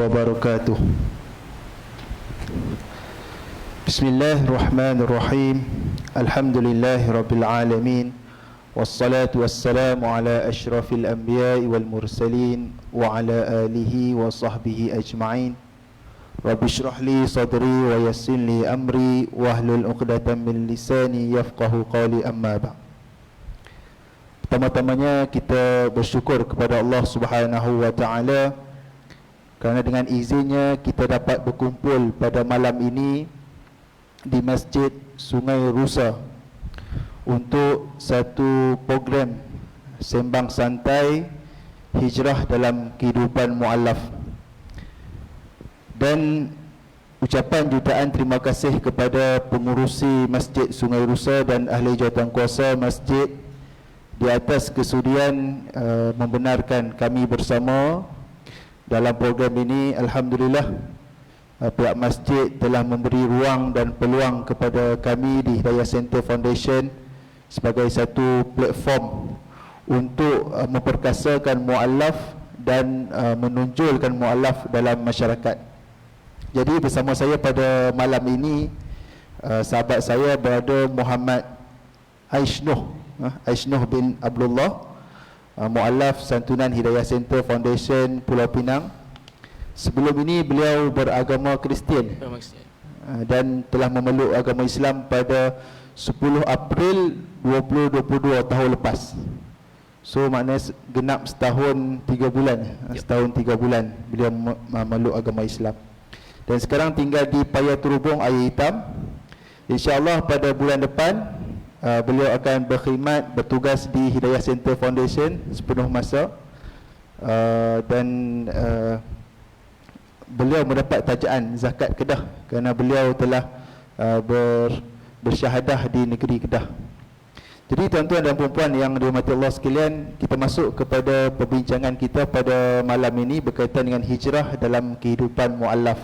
wabarakatuh. Bismillahirrahmanirrahim. Alhamdulillahirabbil alamin. Wassalatu wassalamu ala asyrafil anbiya'i wal mursalin wa ala alihi wa sahbihi ajma'in. Rabbi shrah li sadri wa yassir li amri wahlul 'uqdatam min lisani yafqahu qawli, amma ba'd. Pertama-tamanya kita bersyukur kepada Allah Subhanahu wa taala kerana dengan izinnya kita dapat berkumpul pada malam ini di Masjid Sungai Rusa untuk satu program sembang santai hijrah dalam kehidupan muallaf. Dan ucapan jutaan terima kasih kepada pengurusi Masjid Sungai Rusa dan ahli jawatankuasa masjid di atas kesudian membenarkan kami bersama dalam program ini. Alhamdulillah, pihak masjid telah memberi ruang dan peluang kepada kami di Hidayah Center Foundation sebagai satu platform untuk memperkasakan muallaf dan menonjolkan muallaf dalam masyarakat. Jadi bersama saya pada malam ini sahabat saya Brother Muhammad Aishnuh bin Abdullah, muallaf santunan Hidayah Center Foundation Pulau Pinang. Sebelum ini beliau beragama Kristian dan telah memeluk agama Islam pada 10 April 2022 tahun lepas. So maknanya genap setahun 3 bulan. Setahun 3 bulan beliau memeluk agama Islam. Dan sekarang tinggal di Payaturubong, Air Hitam. InsyaAllah pada bulan depan beliau akan berkhidmat, bertugas di Hidayah Center Foundation sepenuh masa. Dan beliau mendapat tajaan zakat Kedah kerana beliau telah bersyahadah di negeri Kedah. Jadi tuan-tuan dan puan-puan yang dirahmati Allah sekalian, kita masuk kepada perbincangan kita pada malam ini berkaitan dengan hijrah dalam kehidupan muallaf.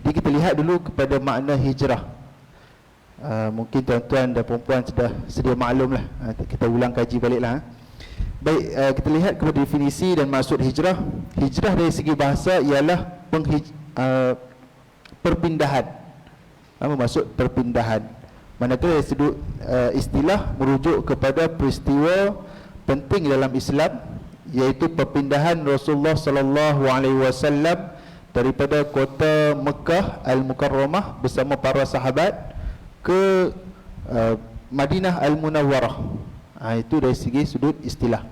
Jadi kita lihat dulu kepada makna hijrah. Mungkin tuan-tuan dan puan-puan sudah sedia maklum lah. Kita ulang kaji baliklah. Baik, kita lihat kepada definisi dan maksud hijrah. Hijrah dari segi bahasa ialah perpindahan. Apa maksud perpindahan? Manakala dari sudut istilah merujuk kepada peristiwa penting dalam Islam, iaitu perpindahan Rasulullah sallallahu alaihi wasallam daripada kota Mekah Al-Mukarramah bersama para sahabat ke Madinah Al-Munawwarah. Itu dari segi sudut istilah.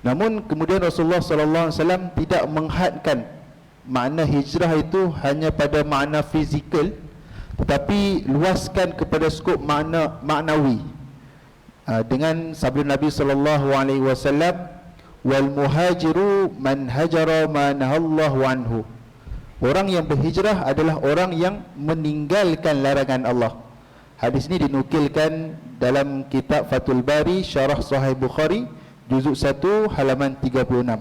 Namun kemudian Rasulullah sallallahu alaihi wasallam tidak menghadkan makna hijrah itu hanya pada makna fizikal, tetapi luaskan kepada skop makna maknawi. Dengan sabda Nabi sallallahu alaihi wasallam, wal muhajiru man hajara ma nahallahu anhu. Orang yang berhijrah adalah orang yang meninggalkan larangan Allah. Hadis ini dinukilkan dalam kitab Fathul Bari Syarah Sahih Bukhari juzuk 1 halaman 36.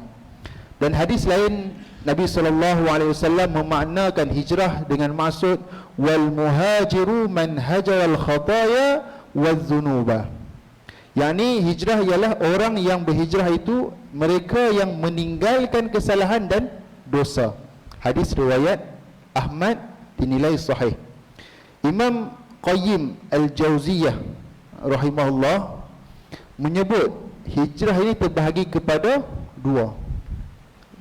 Dan hadis lain Nabi SAW memaknakan hijrah dengan maksud wal muhajiru man hajaral khataya wadh-dhunuba. yakni hijrah ialah orang yang berhijrah itu mereka yang meninggalkan kesalahan dan dosa. Hadis riwayat Ahmad dinilai sahih. Imam Qayyim Al-Jauziyah rahimahullah menyebut hijrah ini terbahagi kepada dua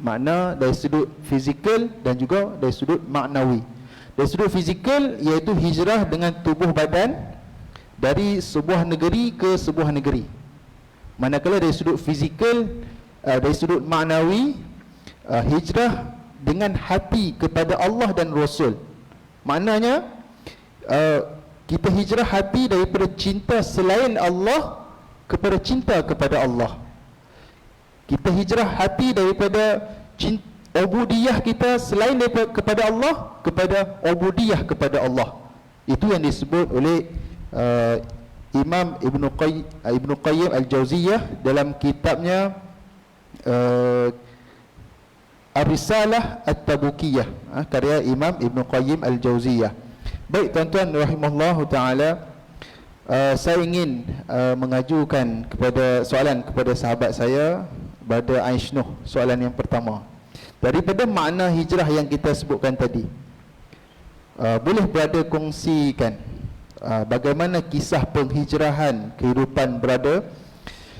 makna, dari sudut fizikal dan juga dari sudut maknawi. Dari sudut fizikal iaitu hijrah dengan tubuh badan dari sebuah negeri ke sebuah negeri. Manakala dari sudut fizikal, dari sudut maknawi, hijrah dengan hati kepada Allah dan Rasul. Maknanya kita hijrah hati daripada cinta selain Allah kepada cinta kepada Allah. Kita hijrah hati daripada ubudiyah kita selain daripada kepada Allah kepada ubudiyah kepada Allah. Itu yang disebut oleh Imam Ibnu Qayyim Al-Jauziyah dalam kitabnya Ar-Risalah At-Tabukiyah, karya Imam Ibnu Qayyim Al-Jauziyah. Baik tuan-tuan rahimahullahu taala, saya ingin mengajukan soalan kepada sahabat saya Brother Aishnuh. Soalan yang pertama, Daripada makna hijrah yang kita sebutkan tadi, boleh berada kongsikan bagaimana kisah penghijrahan kehidupan berada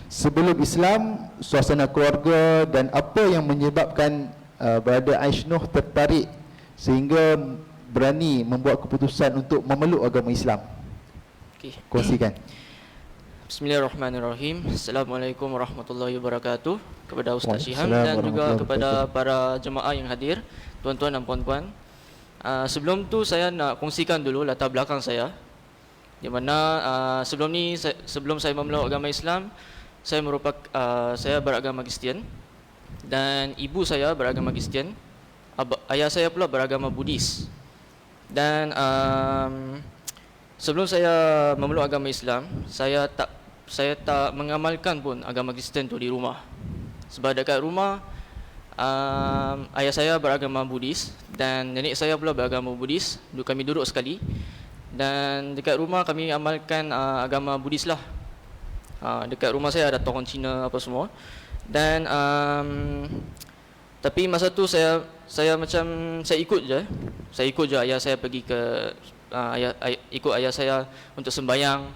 sebelum Islam, suasana keluarga, dan apa yang menyebabkan berada Aisynuh tertarik sehingga berani membuat keputusan untuk memeluk agama Islam. Okay. Kongsikan. Bismillahirrahmanirrahim. Assalamualaikum warahmatullahi wabarakatuh. Kepada Ustaz Syiham dan juga kepada para jemaah yang hadir, tuan-tuan dan puan-puan. Sebelum tu saya nak kongsikan dulu latar belakang saya. Di mana sebelum saya memeluk agama Islam, saya beragama Kristian dan ibu saya beragama Kristian. Ayah saya pula beragama Buddhis. Dan sebelum saya memeluk agama Islam, saya tak mengamalkan pun agama Kristian tu di rumah. Sebab dekat rumah ayah saya beragama Buddhis dan nenek saya pula beragama Buddhis. Kami duduk sekali dan dekat rumah kami amalkan agama Buddhis lah. Dekat rumah saya ada tokoh Cina apa semua. Dan tapi masa tu saya ikut je ayah saya pergi ke ikut ayah saya untuk sembahyang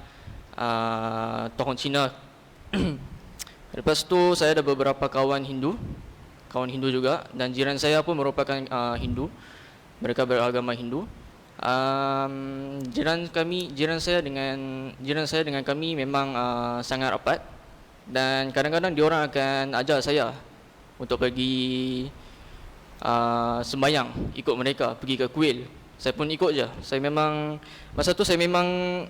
tokoh Cina. Lepas tu saya ada beberapa kawan Hindu juga, dan jiran saya pun merupakan Hindu. Mereka beragama Hindu. Jiran saya dengan kami memang sangat rapat, dan kadang-kadang diorang akan ajar saya untuk pergi sembahyang ikut mereka, pergi ke kuil. Saya pun ikut je. Masa tu saya memang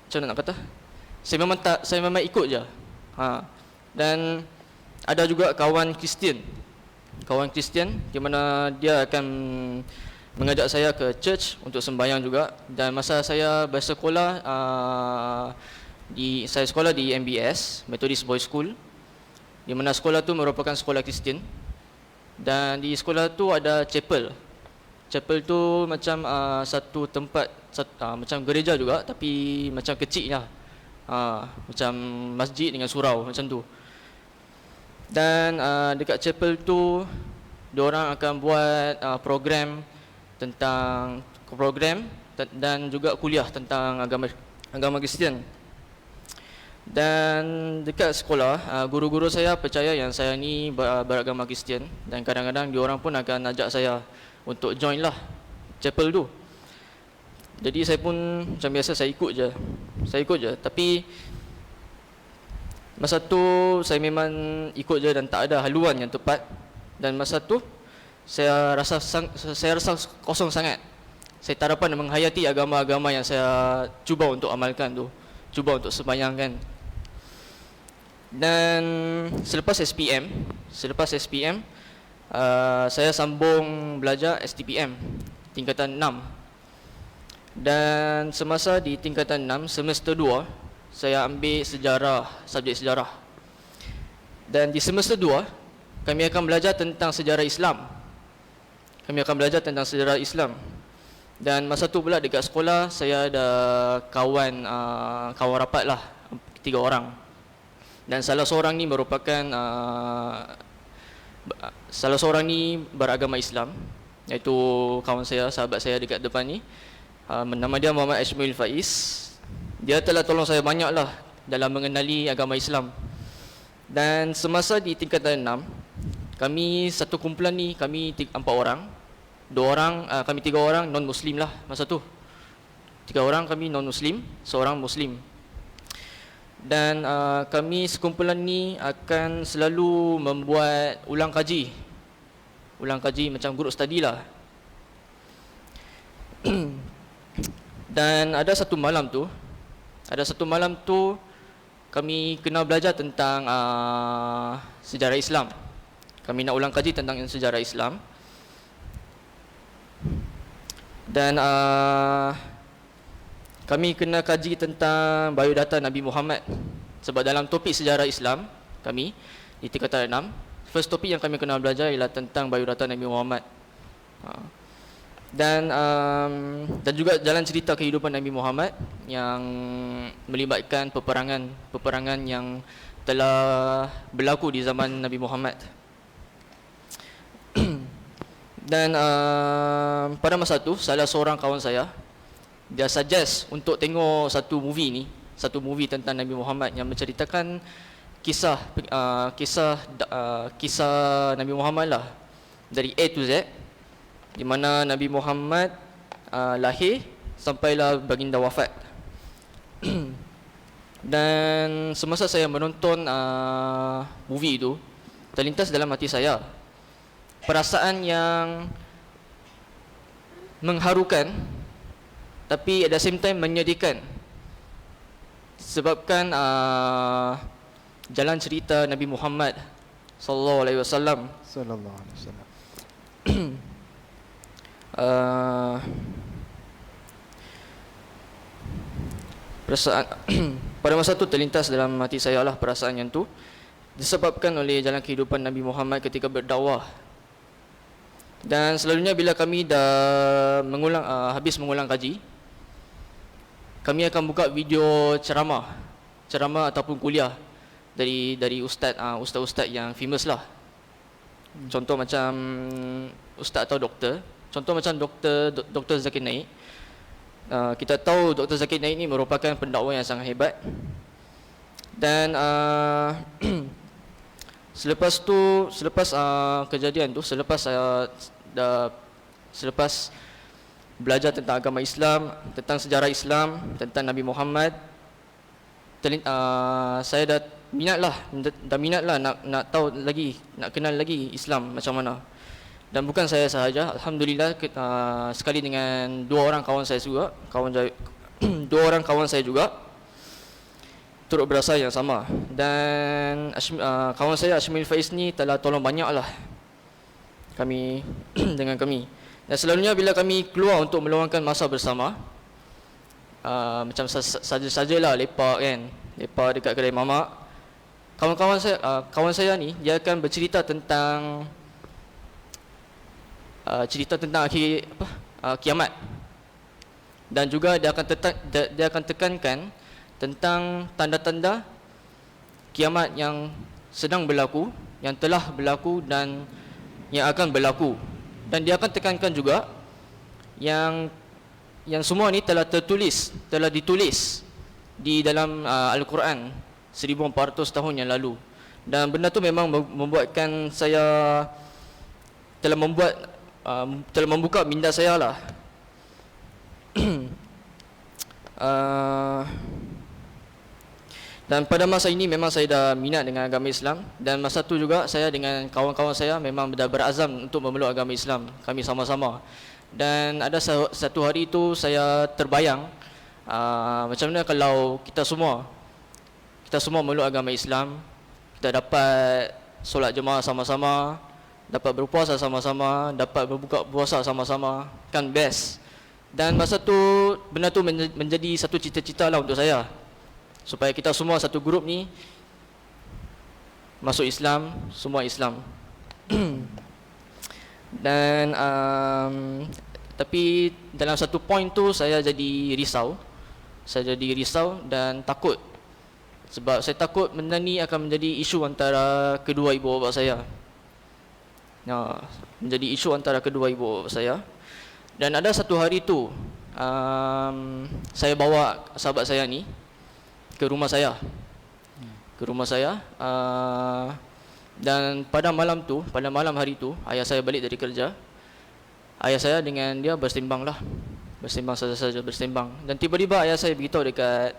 macam mana nak kata? Saya memang ikut je. Dan ada juga kawan Kristian di mana dia akan mengajak saya ke church untuk sembahyang juga. Dan masa saya bersekolah saya sekolah di MBS, Methodist Boys School, di mana sekolah tu merupakan sekolah Kristian. Dan di sekolah tu ada chapel. Chapel tu macam satu tempat macam gereja juga, tapi macam kecil lah. Macam masjid dengan surau macam tu. Dan dekat chapel tu diorang akan buat program dan juga kuliah tentang agama Kristian. Dan dekat sekolah guru-guru saya percaya yang saya ni beragama Kristian, dan kadang-kadang diorang pun akan ajak saya untuk join lah chapel tu. Jadi saya pun macam biasa saya ikut je. Tapi masa tu saya memang ikut je dan tak ada haluan yang tepat. Dan masa tu saya rasa kosong sangat. Saya tak dapat menghayati agama-agama yang saya cuba untuk amalkan tu, cuba untuk sembahyangkan. Dan selepas SPM saya sambung belajar STPM tingkatan 6. Dan semasa di tingkatan 6 semester 2 saya ambil subjek sejarah. Dan di semester 2 kami akan belajar tentang sejarah Islam. Dan masa tu pula dekat sekolah saya ada kawan rapat lah, 3 orang. Dan salah seorang ni beragama Islam, iaitu kawan saya, sahabat saya dekat depan ni. Nama dia Muhammad Ashmil Faiz. Dia telah tolong saya banyak lah dalam mengenali agama Islam. Dan semasa di tingkatan 6, kami satu kumpulan ni, kami 4 orang. 2 orang, kami 3 orang non-Muslim lah masa tu. 3 orang kami non-Muslim, seorang Muslim. Dan kami sekumpulan ni akan selalu membuat ulang kaji macam group study lah. Dan ada satu malam tu kami kena belajar tentang sejarah Islam. Kami nak ulang kaji tentang sejarah Islam. Dan kami kena kaji tentang biodata Nabi Muhammad. Sebab dalam topik sejarah Islam kami di tingkatan 6, first topik yang kami kena belajar ialah tentang biodata Nabi Muhammad. Dan juga jalan cerita kehidupan Nabi Muhammad yang melibatkan peperangan yang telah berlaku di zaman Nabi Muhammad. Dan pada masa tu salah seorang kawan saya, dia suggest untuk tengok satu movie tentang Nabi Muhammad yang menceritakan kisah Nabi Muhammad lah, dari A to Z, di mana Nabi Muhammad lahir sampailah baginda wafat. Dan semasa saya menonton movie itu, terlintas dalam hati saya perasaan yang mengharukan tapi at the same time menyedihkan, sebabkan jalan cerita Nabi Muhammad sallallahu alaihi wasallam perasaan pada masa tu terlintas dalam hati saya lah perasaan yang tu disebabkan oleh jalan kehidupan Nabi Muhammad ketika berdakwah. Dan selalunya bila kami dah habis mengulang kaji, kami akan buka video ceramah ataupun kuliah dari ustaz-ustaz yang famous lah. Contoh macam ustaz atau doktor. Contoh macam Dr. Zakir Naik. Kita tahu Dr. Zakir Naik ni merupakan pendakwa yang sangat hebat. Dan selepas kejadian tu, selepas belajar tentang agama Islam, tentang sejarah Islam, tentang Nabi Muhammad, saya dah minat lah nak tahu lagi, nak kenal lagi Islam macam mana. Dan bukan saya sahaja, alhamdulillah sekali dengan dua orang kawan saya juga, turut berasa yang sama. Dan kawan saya Ashmil Faiz ni telah tolong banyak lah kami dengan kami. Dan selalunya bila kami keluar untuk meluangkan masa bersama, macam saja-sajalah lepak kan, lepak dekat kedai mamak, kawan saya ni dia akan bercerita tentang akhir kiamat. Dan juga dia akan tekankan tentang tanda-tanda kiamat yang sedang berlaku, yang telah berlaku dan yang akan berlaku. Dan dia akan tekankan juga yang semua ni telah ditulis di dalam Al-Quran 1400 tahun yang lalu. Dan benda tu memang membuatkan saya telah membuka minda saya lah. Dan pada masa ini memang saya dah minat dengan agama Islam. Dan masa tu juga saya dengan kawan-kawan saya memang dah berazam untuk memeluk agama Islam, kami sama-sama. Dan ada satu hari itu saya terbayang macam mana kalau kita semua memeluk agama Islam, kita dapat solat jemaah sama-sama, dapat berpuasa sama-sama, dapat berbuka puasa sama-sama, kan best. Dan masa tu benda tu menjadi satu cita-cita lah untuk saya, supaya kita semua satu grup ni masuk Islam, semua Islam. Dan tapi dalam satu point tu saya jadi risau dan takut. Sebab saya takut benda ni akan menjadi isu antara kedua ibu bapa saya. Menjadi isu antara kedua ibu bapa saya. Dan ada satu hari tu saya bawa sahabat saya ni ke rumah saya. Dan pada malam hari tu, ayah saya balik dari kerja. Ayah saya dengan dia bersimbang saja. Dan tiba-tiba ayah saya beritahu dekat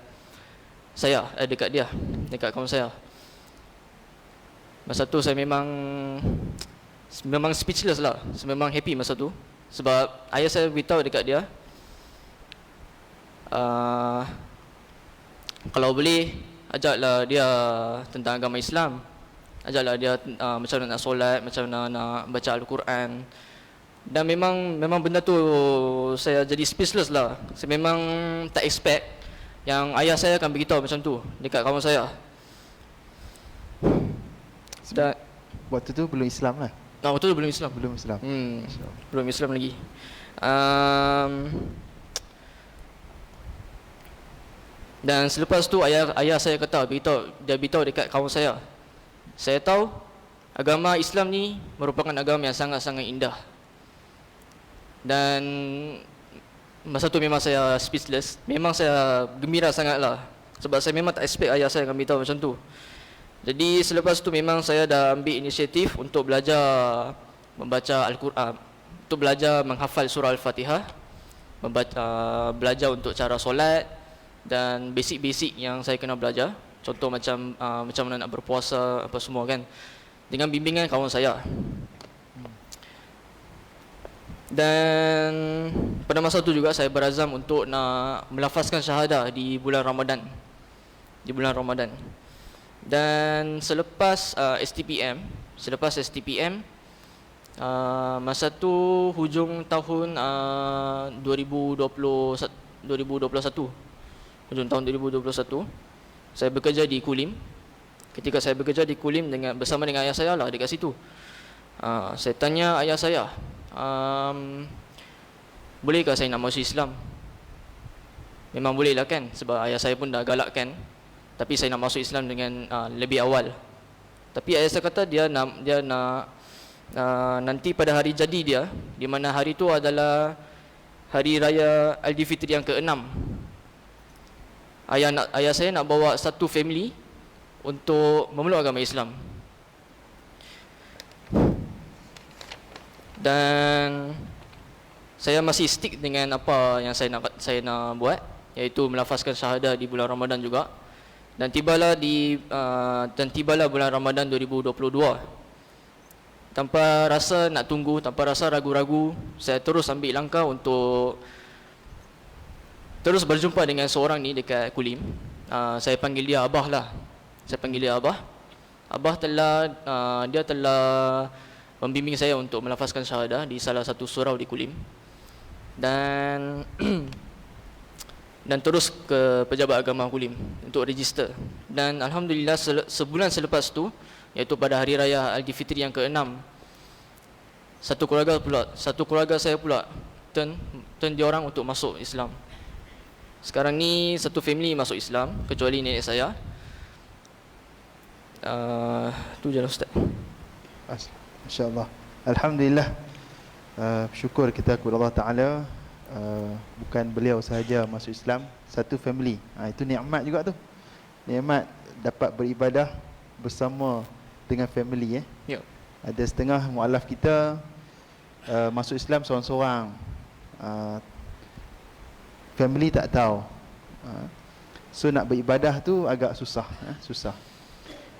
kawan saya. Masa tu saya memang speechless lah. Saya memang happy masa tu. Sebab ayah saya beritahu dekat dia, kalau boleh ajaklah dia tentang agama Islam. Ajaklah dia macam mana nak solat, macam mana nak baca Al-Quran. Dan memang benda tu saya jadi speechless lah. Saya memang tak expect yang ayah saya akan beritahu macam tu dekat kawan saya. Dan waktu tu belum Islam lah. Waktu tu belum Islam. Belum Islam lagi. Dan selepas tu ayah saya beritahu dekat kawan saya. Saya tahu agama Islam ni merupakan agama yang sangat-sangat indah. Dan masa tu memang saya speechless. Memang saya gembira sangatlah, sebab saya memang tak expect ayah saya akan beritahu macam tu. Jadi selepas tu memang saya dah ambil inisiatif untuk belajar membaca Al-Quran, untuk belajar menghafal surah Al-Fatihah, belajar untuk cara solat dan basic-basic yang saya kena belajar. Contoh macam mana nak berpuasa apa semua kan, dengan bimbingan kawan saya. Dan pada masa tu juga saya berazam untuk nak melafazkan syahadah di bulan Ramadan. Dan selepas STPM, masa tu hujung tahun 2021, hujung tahun 2021, saya bekerja di Kulim. Ketika saya bekerja di Kulim bersama dengan ayah saya lah dekat situ, saya tanya ayah saya, bolehkah saya nak masuk Islam? Memang boleh lah kan, sebab ayah saya pun dah galakkan. Tapi saya nak masuk Islam dengan lebih awal. Tapi ayah saya kata dia nak nanti pada hari jadi dia, di mana hari itu adalah hari raya Aidilfitri yang ke-6. Ayah saya nak bawa satu family untuk memeluk agama Islam. Dan saya masih stick dengan apa yang saya nak buat, iaitu melafazkan syahadah di bulan Ramadan juga. Dan tibalah bulan Ramadan 2022. Tanpa rasa nak tunggu, tanpa rasa ragu-ragu, saya terus ambil langkah untuk terus berjumpa dengan seorang ni dekat Kulim. Saya panggil dia Abah lah. Abah dia telah membimbing saya untuk melafazkan syahadah di salah satu surau di Kulim. Dan terus ke pejabat agama Kulim untuk register. Dan alhamdulillah sebulan selepas tu, iaitu pada hari raya Aidilfitri yang ke-6, satu keluarga saya pula turn dia orang untuk masuk Islam. Sekarang ni satu family masuk Islam, kecuali nenek saya. Tu je lah Ustaz. Masya-Allah. Alhamdulillah. Syukur kita kepada Allah Taala. Bukan beliau sahaja masuk Islam, satu family. Itu nikmat juga tu. Nikmat dapat beribadah bersama dengan family. Ya. Ada setengah mualaf kita masuk Islam seorang-seorang. Family tak tahu. So nak beribadah tu agak susah.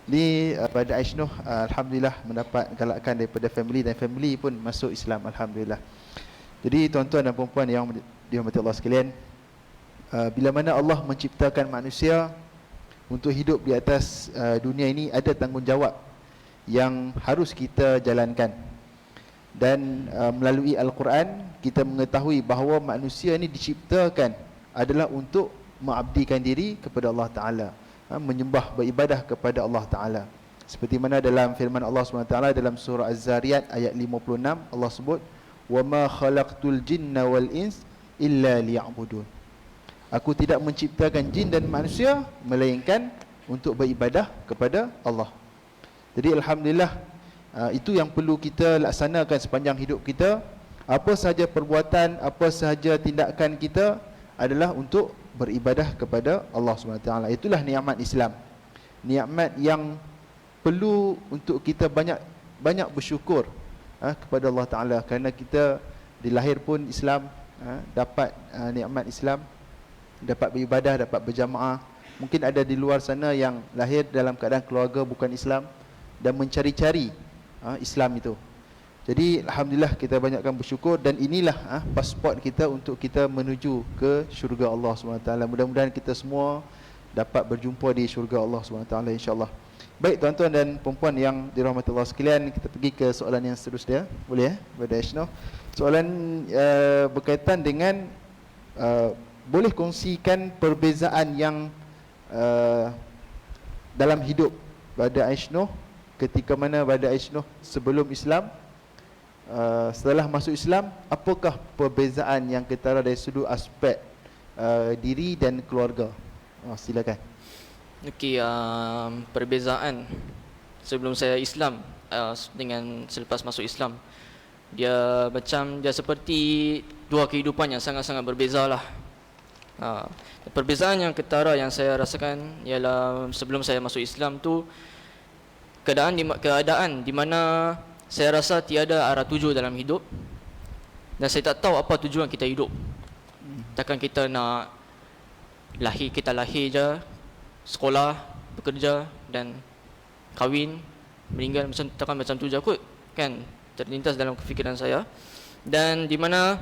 Ni pada Aishnuh, alhamdulillah mendapat galakan daripada family, dan family pun masuk Islam, alhamdulillah. Jadi tuan-tuan dan puan-puan yang dirahmati Allah sekalian, bila mana Allah menciptakan manusia untuk hidup di atas dunia ini, ada tanggungjawab yang harus kita jalankan. Dan melalui Al-Quran kita mengetahui bahawa manusia ini diciptakan adalah untuk mengabdikan diri kepada Allah Ta'ala, menyembah, beribadah kepada Allah Ta'ala. Seperti mana dalam firman Allah SWT dalam surah Az-Zariyat ayat 56, Allah sebut, وَمَا خَلَقْتُ الْجِنَّ وَالْإِنسِ إِلَّا لِيَعْبُدُونَ. Aku tidak menciptakan jin dan manusia melainkan untuk beribadah kepada Allah. Jadi alhamdulillah, itu yang perlu kita laksanakan sepanjang hidup kita. Apa sahaja perbuatan, apa sahaja tindakan kita adalah untuk beribadah kepada Allah SWT. Itulah nikmat Islam, nikmat yang perlu untuk kita banyak bersyukur kepada Allah Ta'ala, kerana kita dilahir pun Islam, dapat nikmat Islam, dapat beribadah, dapat berjamaah. Mungkin ada di luar sana yang lahir dalam keadaan keluarga bukan Islam dan mencari-cari Islam itu. Jadi alhamdulillah kita banyakkan bersyukur, dan inilah pasport kita untuk kita menuju ke syurga Allah SWT. Mudah-mudahan kita semua dapat berjumpa di syurga Allah SWT, insya-Allah. Baik tuan-tuan dan puan-puan yang dirahmati Allah sekalian, kita pergi ke soalan yang seterusnya. Boleh Pada Aishnuh. Soalan berkaitan dengan boleh kongsikan perbezaan yang dalam hidup pada Aishnuh ketika mana pada Aishnuh sebelum Islam, setelah masuk Islam, apakah perbezaan yang ketara dari sudut aspek diri dan keluarga? Silakan. Okey, perbezaan sebelum saya Islam dengan selepas masuk Islam. Dia seperti dua kehidupan yang sangat-sangat berbeza lah. Perbezaan yang ketara yang saya rasakan ialah sebelum saya masuk Islam tu, keadaan di mana saya rasa tiada arah tuju dalam hidup, dan saya tak tahu apa tujuan kita hidup. Takkan kita nak kita lahir je, sekolah, bekerja dan kahwin, meninggal, macam tu je kot, kan? Terlintas dalam fikiran saya. Dan di mana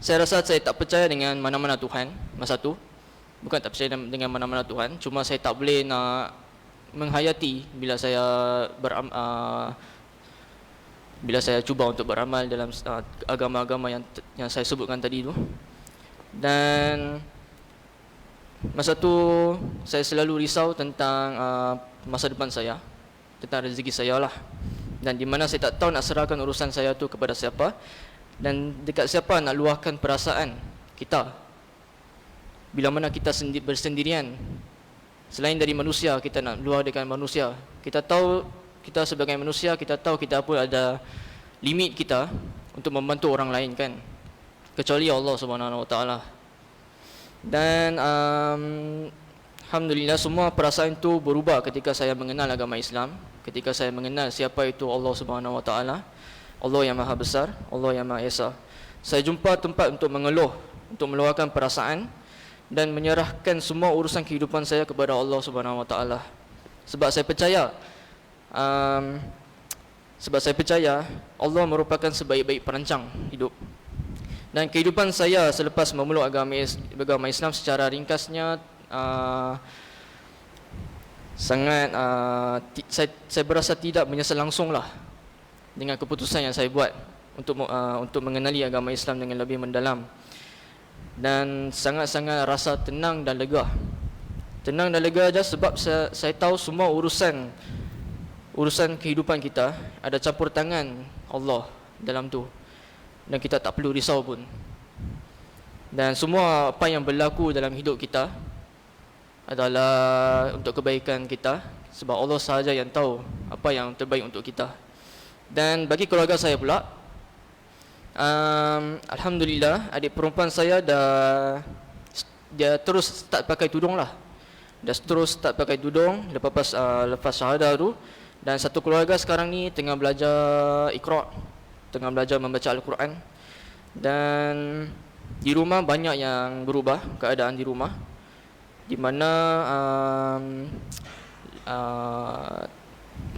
saya rasa saya tak percaya dengan mana-mana Tuhan masa tu. Bukan tak percaya dengan mana-mana Tuhan, cuma saya tak boleh nak menghayati bila saya cuba untuk beramal dalam agama-agama yang saya sebutkan tadi tu. Dan masa tu saya selalu risau tentang masa depan saya, tentang rezeki saya lah. Dan di mana saya tak tahu nak serahkan urusan saya tu kepada siapa, dan dekat siapa nak luahkan perasaan kita bila mana kita bersendirian. Selain dari manusia, kita nak luah dengan manusia. Kita tahu, kita sebagai manusia, kita tahu kita pun ada limit kita untuk membantu orang lain, kan, kecuali Allah Subhanahu Wa Taala. Dan alhamdulillah semua perasaan itu berubah ketika saya mengenal agama Islam, ketika saya mengenal siapa itu Allah Subhanahu Wa Taala, Allah yang Maha Besar, Allah yang Maha Esa. Saya jumpa tempat untuk mengeluh, untuk meluahkan perasaan dan menyerahkan semua urusan kehidupan saya kepada Allah Subhanahu Wa Taala. Sebab saya percaya Allah merupakan sebaik-baik perancang hidup. Dan kehidupan saya selepas memeluk agama Islam secara ringkasnya saya berasa tidak menyesal langsung lah dengan keputusan yang saya buat untuk mengenali agama Islam dengan lebih mendalam. Dan sangat-sangat rasa tenang dan lega. Tenang dan lega aja sebab saya tahu semua urusan kehidupan kita ada campur tangan Allah dalam tu, dan kita tak perlu risau pun. Dan semua apa yang berlaku dalam hidup kita adalah untuk kebaikan kita, sebab Allah sahaja yang tahu apa yang terbaik untuk kita. Dan bagi keluarga saya pula, alhamdulillah adik perempuan saya dia terus start pakai tudung lah. Dia terus start pakai tudung lepas syahadah tu. Dan satu keluarga sekarang ni tengah belajar Iqra', tengah belajar membaca Al-Quran. Dan di rumah banyak yang berubah keadaan di rumah, di mana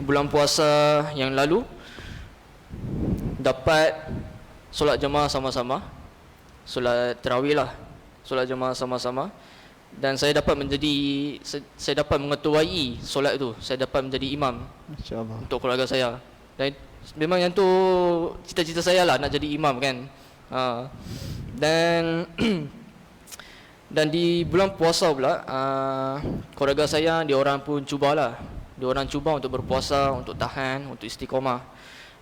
bulan puasa yang lalu dapat solat jemaah sama-sama, solat tarawih lah, solat jemaah sama-sama. Dan saya dapat mengetuai solat tu, saya dapat menjadi imam, Masya-Allah, untuk keluarga saya. Dan memang yang tu cita-cita saya lah, nak jadi imam, kan. Dan dan di bulan puasa pula, keluarga saya diorang pun cubalah, diorang cuba untuk berpuasa, untuk tahan, untuk istiqamah.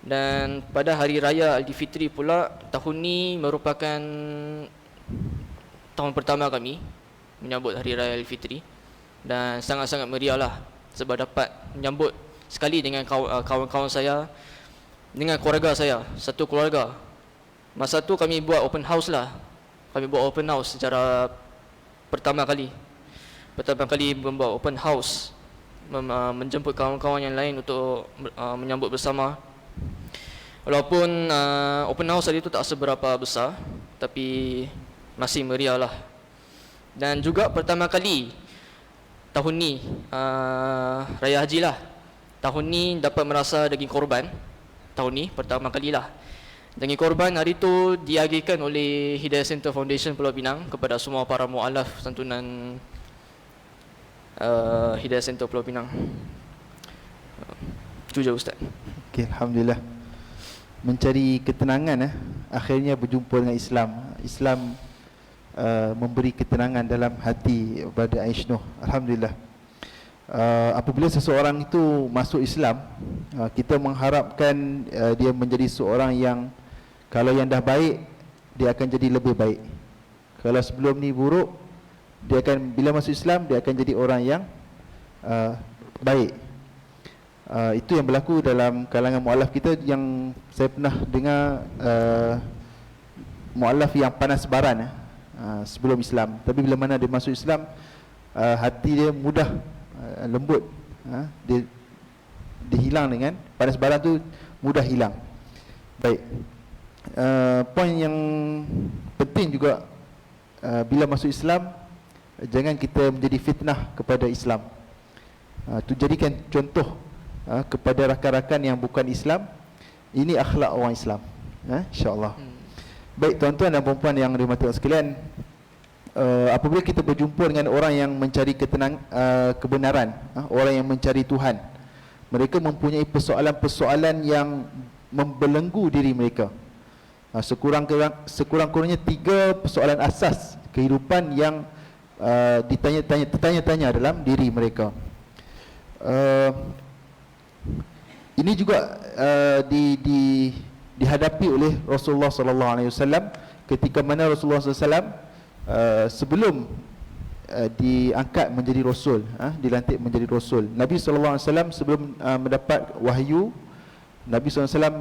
Dan pada hari raya Aidilfitri pula, tahun ni merupakan tahun pertama kami menyambut hari raya Aidilfitri. Dan sangat-sangat meriah lah, sebab dapat menyambut sekali dengan kawan-kawan saya, dengan keluarga saya, satu keluarga. Masa tu kami buat open house lah. Kami buat open house secara pertama kali membuat open house, menjemput kawan-kawan yang lain untuk menyambut bersama. Walaupun open house tadi tu tak seberapa besar, tapi masih meriah lah. Dan juga pertama kali tahun ni, Raya Haji lah, tahun ni dapat merasa daging korban. Tahun ni pertama kali lah. Daging korban hari tu diagihkan oleh Hidayah Center Foundation Pulau Pinang kepada semua para mu'alaf santunan Hidayah Center Pulau Pinang. Itu je Ustaz. Okay, alhamdulillah. Mencari ketenangan, akhirnya berjumpa dengan Islam. Islam memberi ketenangan dalam hati pada Aisyah. Alhamdulillah. Apabila seseorang itu masuk Islam, kita mengharapkan dia menjadi seorang yang, kalau yang dah baik, dia akan jadi lebih baik. Kalau sebelum ni buruk, dia akan, bila masuk Islam, dia akan jadi orang yang baik. Itu yang berlaku dalam kalangan mu'alaf kita, yang saya pernah dengar mu'alaf yang panas baran sebelum Islam. Tapi bila mana dia masuk Islam, hati dia mudah lembut, dia hilang dengan panas baran tu, mudah hilang. Baik, poin yang penting juga, bila masuk Islam, jangan kita menjadi fitnah kepada Islam. Tu jadikan contoh kepada rakan-rakan yang bukan Islam. Ini akhlak orang Islam, insya-Allah. Baik tuan-tuan dan puan-puan yang dirahmati Allah sekalian, apabila kita berjumpa dengan orang yang mencari kebenaran, orang yang mencari Tuhan, mereka mempunyai persoalan-persoalan yang membelenggu diri mereka. Sekurang-kurangnya 3 persoalan asas kehidupan yang tertanya-tanya dalam diri mereka. Ini juga dihadapi oleh Rasulullah sallallahu alaihi wasallam ketika mana Rasulullah sallallahu alaihi wasallam sebelum diangkat menjadi rasul, dilantik menjadi rasul. Nabi sallallahu alaihi wasallam sebelum mendapat wahyu, Nabi sallallahu alaihi wasallam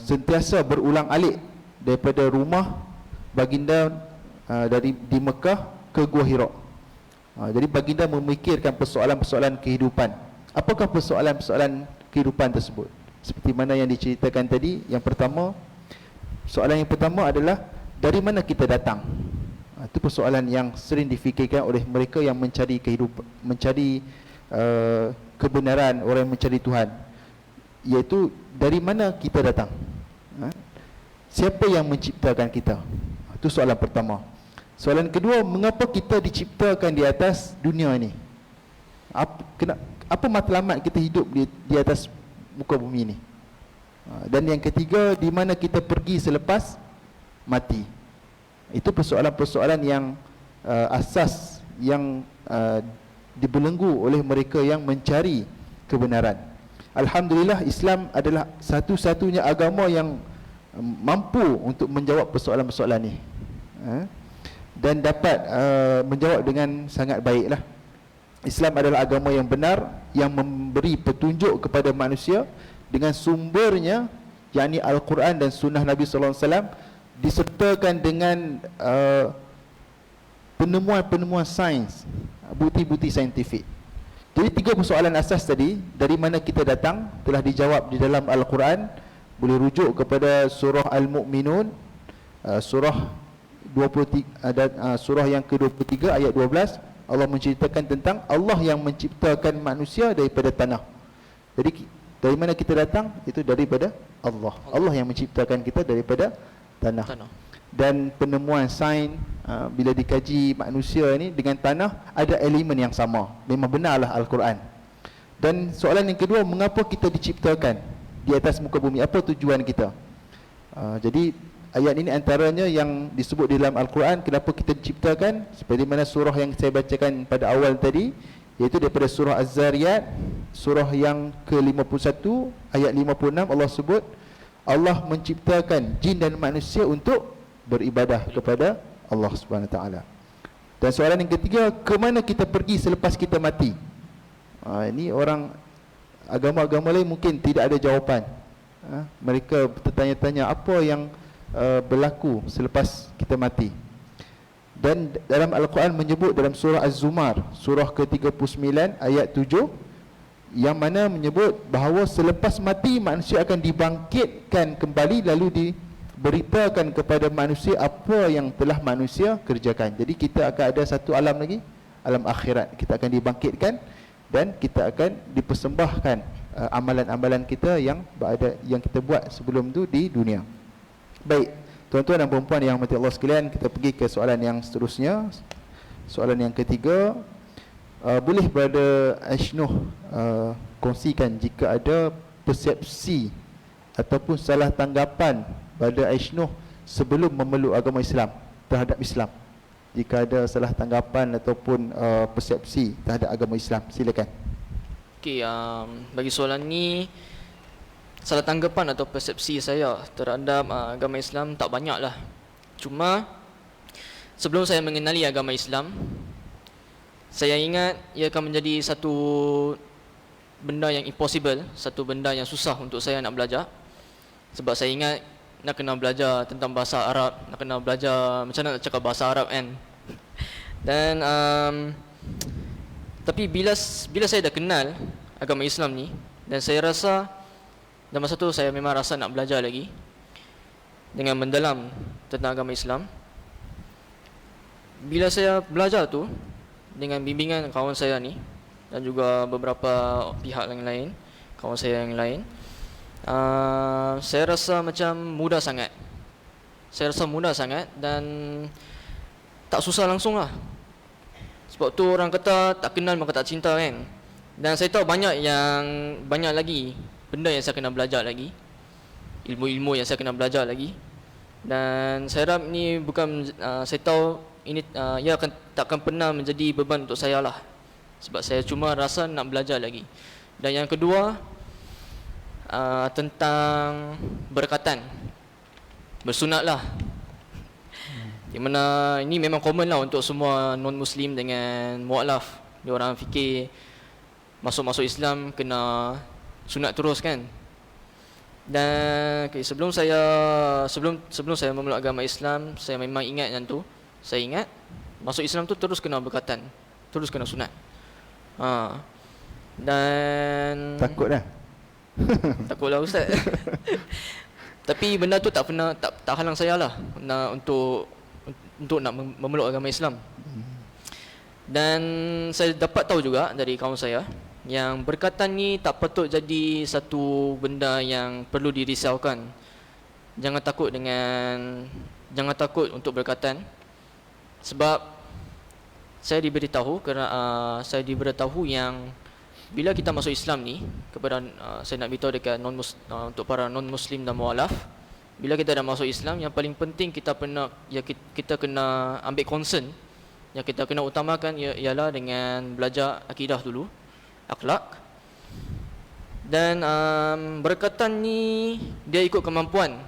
sentiasa berulang-alik daripada rumah baginda di Mekah ke Gua Hira. Jadi baginda memikirkan persoalan-persoalan kehidupan. Apakah persoalan-persoalan kehidupan tersebut? Seperti mana yang diceritakan tadi, soalan yang pertama adalah dari mana kita datang. Itu persoalan yang sering difikirkan oleh mereka yang mencari kehidupan, mencari kebenaran, orang yang mencari Tuhan, iaitu dari mana kita datang, siapa yang menciptakan kita. Itu soalan pertama. Soalan kedua, mengapa kita diciptakan di atas dunia ini? Apa matlamat kita hidup di atas muka bumi ini? Dan yang ketiga, di mana kita pergi selepas mati? Itu persoalan-persoalan yang asas yang dibelenggu oleh mereka yang mencari kebenaran. Alhamdulillah, Islam adalah satu-satunya agama yang mampu untuk menjawab persoalan-persoalan ini, dan dapat menjawab dengan sangat baiklah. Islam adalah agama yang benar, yang memberi petunjuk kepada manusia dengan sumbernya, yakni Al-Quran dan Sunnah Nabi sallallahu alaihi wasallam, disertakan dengan penemuan-penemuan sains, bukti-bukti saintifik. Jadi 3 persoalan asas tadi, dari mana kita datang, telah dijawab di dalam Al-Quran. Boleh rujuk kepada surah Al-Mu'minun, surah 23, surah yang ke-23 ayat 12. Allah menceritakan tentang Allah yang menciptakan manusia daripada tanah. Jadi dari mana kita datang? Itu daripada Allah. Allah yang menciptakan kita daripada tanah. Dan penemuan sains, bila dikaji manusia ini dengan tanah, ada elemen yang sama. Memang benarlah Al-Quran. Dan soalan yang kedua, mengapa kita diciptakan di atas muka bumi? Apa tujuan kita? Jadi ayat ini antaranya yang disebut di dalam Al-Quran, kenapa kita diciptakan, seperti mana surah yang saya bacakan pada awal tadi, iaitu daripada surah Az-Zariyat, surah yang ke-51 ayat 56. Allah sebut Allah menciptakan jin dan manusia untuk beribadah kepada Allah Subhanahu Wa Taala. Dan soalan yang ketiga, ke mana kita pergi selepas kita mati? Ini orang agama-agama lain mungkin tidak ada jawapan. Mereka bertanya-tanya apa yang berlaku selepas kita mati. Dan dalam Al-Quran menyebut dalam surah Az-Zumar, surah ke-39 ayat 7, yang mana menyebut bahawa selepas mati manusia akan dibangkitkan kembali, lalu diberitakan kepada manusia apa yang telah manusia kerjakan. Jadi kita akan ada satu alam lagi, alam akhirat. Kita akan dibangkitkan dan kita akan dipersembahkan amalan-amalan kita yang kita buat sebelum tu di dunia. Baik, tuan-tuan dan puan-puan yang dirahmati Allah sekalian, kita pergi ke soalan yang seterusnya. Soalan yang ketiga, boleh Brother Ashnuh kongsikan jika ada persepsi ataupun salah tanggapan Brother Ashnuh sebelum memeluk agama Islam terhadap Islam? Jika ada salah tanggapan ataupun persepsi terhadap agama Islam, silakan. Okey, bagi soalan ni, salah tanggapan atau persepsi saya terhadap agama Islam tak banyak lah. Cuma sebelum saya mengenali agama Islam, saya ingat ia akan menjadi satu benda yang impossible, satu benda yang susah untuk saya nak belajar. Sebab saya ingat nak kena belajar tentang bahasa Arab, nak kena belajar macam mana nak cakap bahasa Arab kan. Dan tapi bila saya dah kenal agama Islam ni, dan saya rasa dan masa tu saya memang rasa nak belajar lagi dengan mendalam tentang agama Islam. Bila saya belajar tu dengan bimbingan kawan saya ni dan juga beberapa pihak yang lain, kawan saya yang lain, saya rasa macam mudah sangat. Saya rasa mudah sangat dan tak susah langsung lah. Sebab tu orang kata tak kenal maka tak cinta kan. Dan saya tahu banyak lagi benda yang saya kena belajar lagi, ilmu-ilmu yang saya kena belajar lagi. Dan saya harap ni bukan saya tahu ini ia takkan pernah menjadi beban untuk saya lah. Sebab saya cuma rasa nak belajar lagi. Dan yang kedua, tentang berkatan, bersunat lah. Di mana ini memang common lah untuk semua non-Muslim dengan mu'alaf. Dia orang fikir masuk Islam kena sunat terus kan. Dan sebelum saya memeluk agama Islam, saya memang ingat yang tu. Saya ingat masuk Islam tu terus kena berkatan, terus kena sunat. Dan Takut dah. takutlah ustaz. Tapi benda tu tak halang saya lah untuk nak memeluk agama Islam. Dan saya dapat tahu juga dari kawan saya yang berkatan ni tak patut jadi satu benda yang perlu dirisaukan. Jangan takut untuk berkatan. Sebab saya diberitahu yang bila kita masuk Islam ni, kepada saya nak beritahu dekat untuk para non-Muslim dan mualaf, bila kita dah masuk Islam, yang paling penting kita kena ambil concern, yang kita kena utamakan ialah dengan belajar akidah dulu, akhlak. Dan berkatan ni dia ikut kemampuan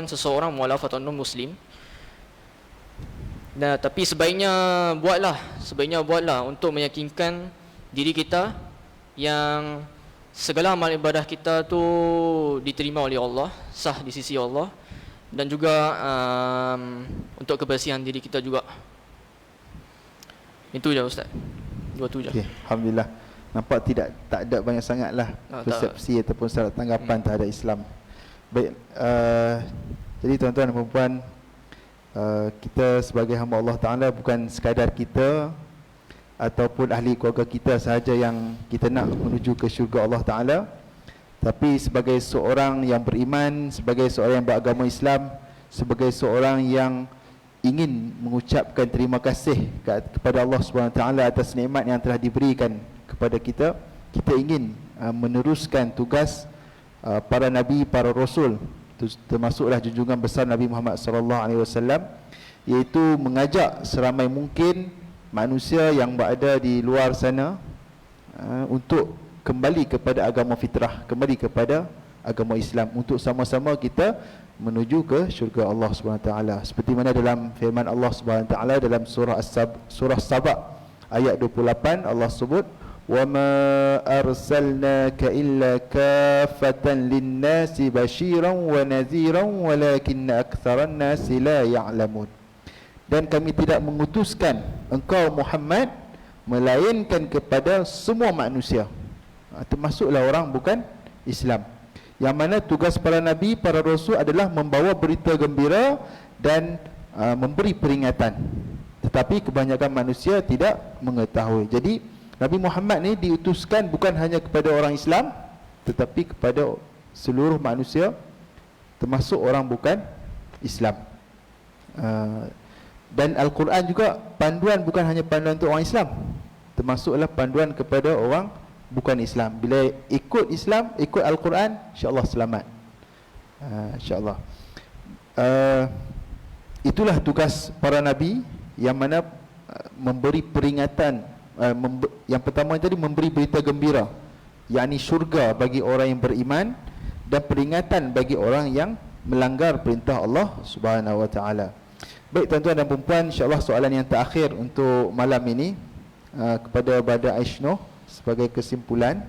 seseorang mualaf atau non-Muslim. Tapi sebaiknya buatlah untuk meyakinkan diri kita yang segala amal ibadah kita tu diterima oleh Allah, sah di sisi Allah, dan juga untuk kebersihan diri kita juga. Itu je ustaz. Dua tu je. Okay, alhamdulillah. Nampak tak ada banyak sangatlah persepsi ataupun syarat tanggapan terhadap Islam. Baik, jadi tuan-tuan dan puan-puan, kita sebagai hamba Allah Ta'ala bukan sekadar kita ataupun ahli keluarga kita sahaja yang kita nak menuju ke syurga Allah Ta'ala, tapi sebagai seorang yang beriman, sebagai seorang yang beragama Islam, sebagai seorang yang ingin mengucapkan terima kasih kepada Allah SWT atas nikmat yang telah diberikan kepada kita. Kita ingin meneruskan tugas para Nabi, para Rasul, termasuklah junjungan besar Nabi Muhammad SAW, iaitu mengajak seramai mungkin manusia yang berada di luar sana untuk kembali kepada agama fitrah, kembali kepada agama Islam, untuk sama-sama kita menuju ke syurga Allah SWT. Seperti mana dalam firman Allah SWT dalam surah Saba ayat 28, Allah sebut, وَمَا أَرْسَلْنَاكَ إِلَّا كَافَّةً لِلنَّاسِ بَشِيرًا وَنَذِيرًا وَلَكِنَّ أَكْثَرَ النَّاسِ لَا يَعْلَمُونَ. Dan kami tidak mengutuskan engkau Muhammad melainkan kepada semua manusia, termasuklah orang bukan Islam, yang mana tugas para Nabi, para Rasul adalah membawa berita gembira dan memberi peringatan. Tetapi kebanyakan manusia tidak mengetahui. Jadi Nabi Muhammad ni diutuskan bukan hanya kepada orang Islam, tetapi kepada seluruh manusia, termasuk orang bukan Islam. Dan Al-Quran juga panduan bukan hanya panduan untuk orang Islam, termasuklah panduan kepada orang bukan Islam. Bila ikut Islam, ikut Al-Quran, insya-Allah selamat. Insya-Allah. Itulah tugas para Nabi, yang mana memberi peringatan. Yang pertama tadi memberi berita gembira, yakni syurga bagi orang yang beriman, dan peringatan bagi orang yang melanggar perintah Allah Subhanahu Wa Taala. Baik tuan-tuan dan puan-puan, insya-Allah soalan yang terakhir untuk malam ini kepada Brother Aishno. sebagai kesimpulan,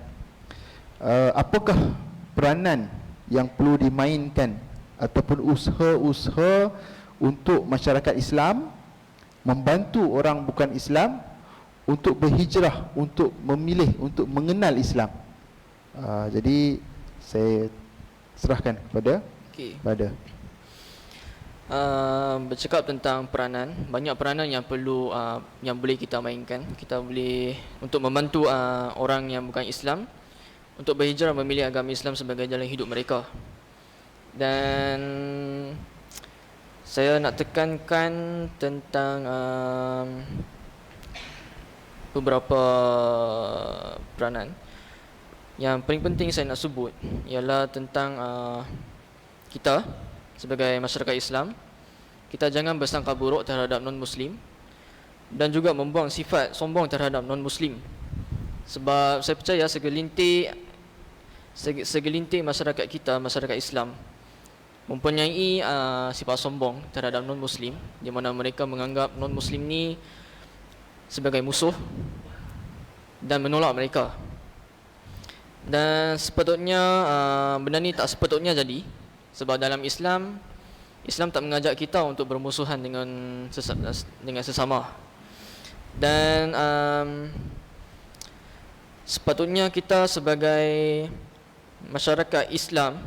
apakah peranan yang perlu dimainkan ataupun usaha-usaha untuk masyarakat Islam membantu orang bukan Islam untuk berhijrah, untuk memilih, untuk mengenal Islam? Jadi saya serahkan kepada bercakap tentang peranan, banyak peranan yang perlu yang boleh kita mainkan. Kita boleh untuk membantu orang yang bukan Islam untuk berhijrah memilih agama Islam sebagai jalan hidup mereka. Dan saya nak tekankan tentang beberapa peranan. Yang paling penting saya nak sebut ialah tentang kita sebagai masyarakat Islam, kita jangan bersangka buruk terhadap non-Muslim dan juga membuang sifat sombong terhadap non-Muslim. Sebab saya percaya segelintir masyarakat kita, masyarakat Islam, mempunyai sifat sombong terhadap non-Muslim, di mana mereka menganggap non-Muslim ni sebagai musuh dan menolak mereka. Dan sepatutnya benda ni tak sepatutnya jadi. Sebab dalam Islam tak mengajak kita untuk bermusuhan dengan sesama. Dan sepatutnya kita sebagai masyarakat Islam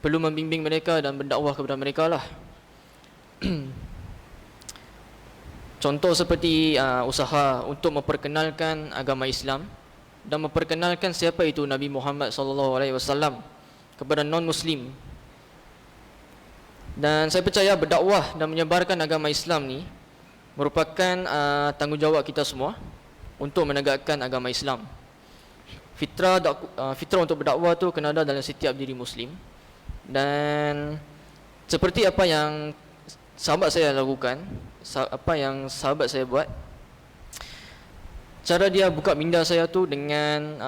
perlu membimbing mereka dan berdakwah kepada mereka lah. Contoh seperti usaha untuk memperkenalkan agama Islam dan memperkenalkan siapa itu Nabi Muhammad SAW kepada non-Muslim. Dan saya percaya berdakwah dan menyebarkan agama Islam ni merupakan tanggungjawab kita semua untuk menegakkan agama Islam. Fitrah untuk berdakwah tu kena ada dalam setiap diri Muslim. Dan seperti apa yang sahabat saya lakukan, apa yang sahabat saya buat, cara dia buka minda saya tu dengan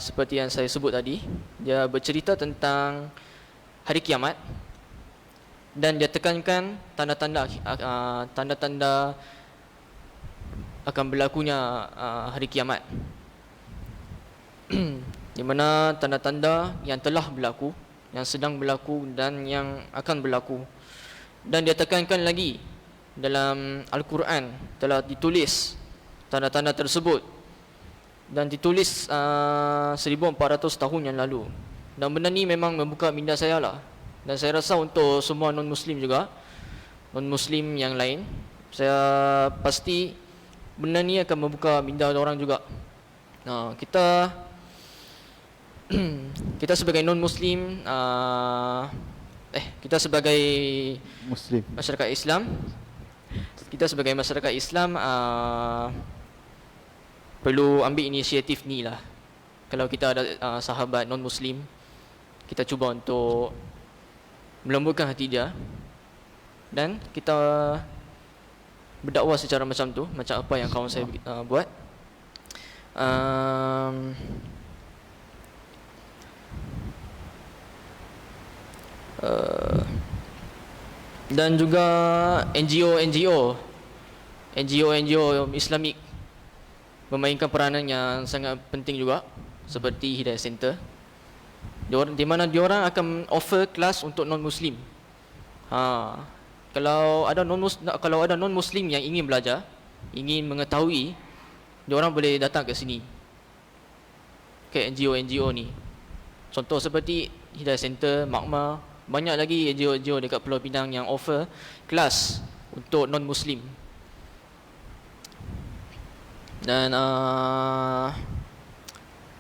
seperti yang saya sebut tadi. Dia bercerita tentang hari kiamat dan dia tekankan tanda-tanda akan berlakunya hari kiamat. Di mana tanda-tanda yang telah berlaku, yang sedang berlaku dan yang akan berlaku. Dan dia tekankan lagi dalam Al-Quran telah ditulis tanda-tanda tersebut dan ditulis 1400 tahun yang lalu. Dan benda ni memang membuka minda saya lah. Dan saya rasa untuk semua non-Muslim juga, non-Muslim yang lain, saya pasti benda ni akan membuka minda orang juga. Kita sebagai non-Muslim, kita sebagai Muslim, masyarakat Islam, kita sebagai masyarakat Islam perlu ambil inisiatif ni lah. Kalau kita ada sahabat non-Muslim, kita cuba untuk melembutkan hati dia dan kita berdakwah secara macam tu, macam apa yang kawan saya buat. Dan juga NGO Islamik memainkan peranan yang sangat penting juga, seperti Hidayah Center, di mana diorang akan offer kelas untuk non-Muslim. Kalau ada non-Muslim yang ingin belajar, ingin mengetahui, diorang boleh datang ke sini, ke NGO ni. Contoh seperti Hidayah Center, Makma, banyak lagi NGO dekat Pulau Pinang yang offer kelas untuk non-Muslim. Dan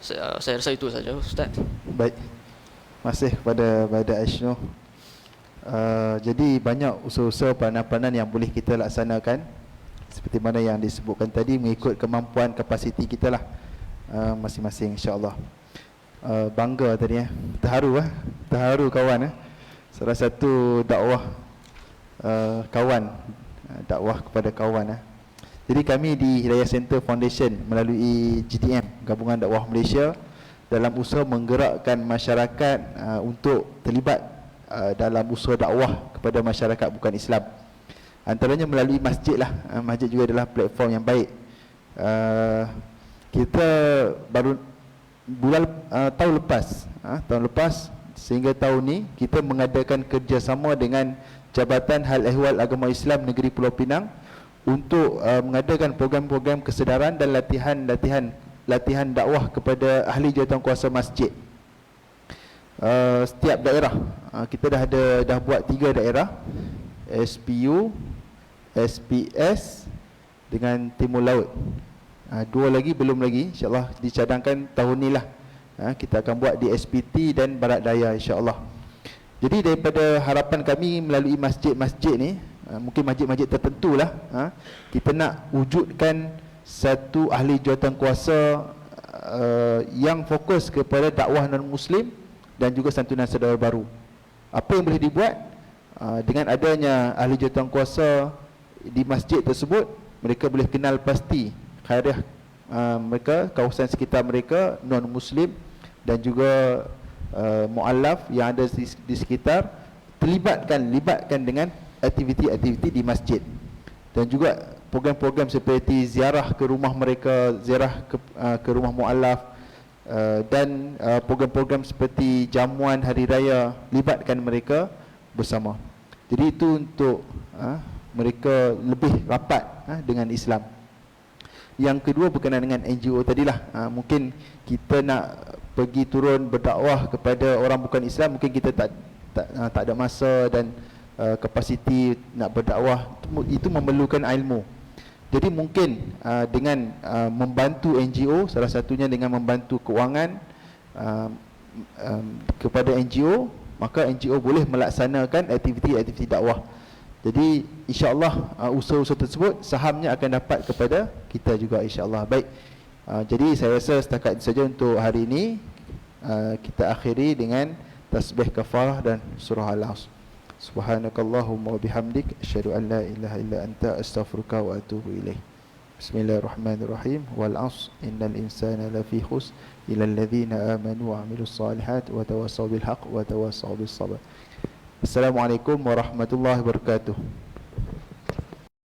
saya rasa itu saja, Ustaz. Baik. Terima kasih kepada Brother Ashno. Jadi banyak usaha-usaha peranan-peranan yang boleh kita laksanakan, seperti mana yang disebutkan tadi, mengikut kemampuan kapasiti kita lah masing-masing, insya-Allah. Bangga tadi terharu kawan salah satu dakwah kawan, dakwah kepada kawan. Jadi kami di Hidayah Center Foundation melalui GDM, Gabungan Dakwah Malaysia, dalam usaha menggerakkan masyarakat untuk terlibat dalam usaha dakwah kepada masyarakat bukan Islam. Antaranya melalui masjid lah. Masjid juga adalah platform yang baik kita baru tahun lepas sehingga tahun ni kita mengadakan kerjasama dengan Jabatan Hal Ehwal Agama Islam Negeri Pulau Pinang untuk mengadakan program-program kesedaran dan latihan dakwah kepada ahli jawatankuasa masjid. Setiap daerah kita dah buat 3 daerah, SPU, SPS dengan Timur Laut. 2 lagi belum lagi, insyaAllah dicadangkan tahun ni lah. Kita akan buat di SPT dan Barat Daya, insyaAllah. Jadi daripada harapan kami melalui masjid-masjid ni, mungkin masjid-masjid tertentu lah, kita nak wujudkan satu ahli jawatankuasa yang fokus kepada dakwah non-Muslim dan juga santunan saudara baru. Apa yang boleh dibuat? Dengan adanya ahli jawatankuasa di masjid tersebut, mereka boleh kenal pasti khariah mereka, kawasan sekitar mereka, non-Muslim dan juga mu'allaf yang ada di sekitar, libatkan dengan aktiviti-aktiviti di masjid. Dan juga program-program seperti ziarah ke rumah mereka, ziarah ke rumah mu'allaf, dan program-program seperti jamuan hari raya, libatkan mereka bersama. Jadi itu untuk mereka lebih rapat dengan Islam. Yang kedua berkenaan dengan NGO tadilah, mungkin kita nak pergi turun berdakwah kepada orang bukan Islam, mungkin kita tak ada masa dan kapasiti nak berdakwah, itu memerlukan ilmu. Jadi mungkin dengan membantu NGO, salah satunya dengan membantu kewangan kepada NGO, maka NGO boleh melaksanakan aktiviti-aktiviti dakwah. Jadi insya-Allah usaha-usaha tersebut sahamnya akan dapat kepada kita juga, insya-Allah. Baik. Jadi saya rasa setakat itu saja untuk hari ini. Kita akhiri dengan tasbih kafarah dan surah Al-Asr. Subhanakallahumma wa bihamdik asyhadu an la ilaha illa anta astaghfiruka wa atubu ilaik. Bismillahirrahmanirrahim. Wal 'asr innal insana lafi khusr illa alladhina amanu wa 'amilus solihat wa tawassaw bil haqq wa tawassaw bis sabr. Assalamualaikum warahmatullahi wabarakatuh.